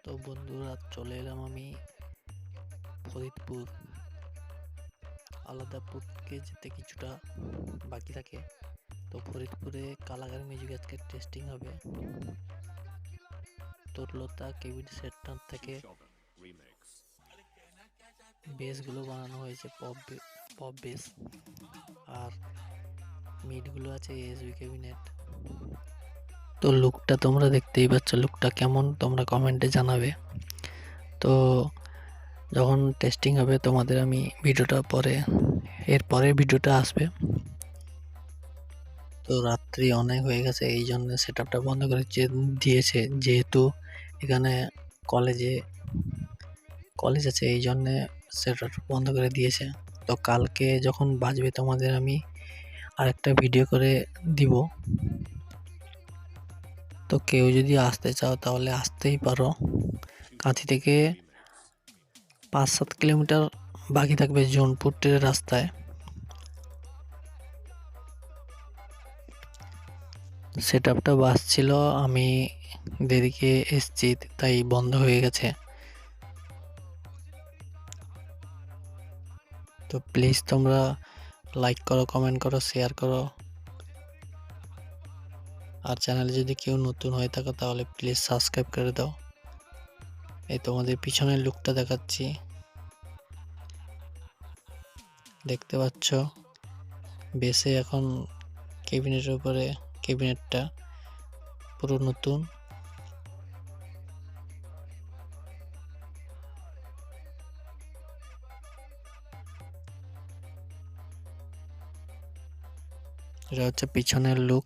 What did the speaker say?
তো বন্ধুরা, চলে এলাম আমি ফরিদপুর। আলাদাপুরকে যেতে কিছুটা বাকি থাকে। তো ফরিদপুরে কালাগার মিউজিক আজকে টেস্টিং হবে। তরলতা কেবিন সেন্টার থেকে বেসগুলো বানানো হয়েছে, পপ বেস, আর মিডগুলো আছে এসবি ক্যাবিনেট। তো লুকটা তোমরা দেখতেই পাচ্ছ, লুকটা কেমন তোমরা কমেন্টে জানাবে। তো যখন টেস্টিং হবে তোমাদের আমি ভিডিওটা এর পরের ভিডিওটা আসবে। তো রাত্রি অনেক হয়ে গেছে, এই জন্য সেট আপটা বন্ধ করে দিয়েছে, যেহেতু এখানে কলেজ আছে, এই জন্যে সেট আপটা বন্ধ করে দিয়েছে। তো কালকে যখন বাজবে তোমাদের আমি আরেকটা ভিডিও করে দিব। তো কেউ যদি আসতে চাও তাহলে আসতেই পারো। কাঁথি থেকে 5-7 কিলোমিটার বাকি থাকবে জোনপুর ট্রেনের রাস্তায়। সেট আপটা বাজছিল, আমি দেরিকে এসছি তাই বন্ধ হয়ে গেছে। তো প্লিজ তোমরা লাইক করো, কমেন্ট করো, শেয়ার করো। আর চ্যানেলে যদি কেউ নতুন হয়ে থাকো তাহলে প্লিজ সাবস্ক্রাইব করে দাও। এই তোমাদের পিছনের লুকটা দেখাচ্ছি, দেখতে পাচ্ছ। বেসে এখন ক্যাবিনেটের উপরে, ক্যাবিনেটটা পুরো নতুন। এটা হচ্ছে পিছনের লুক।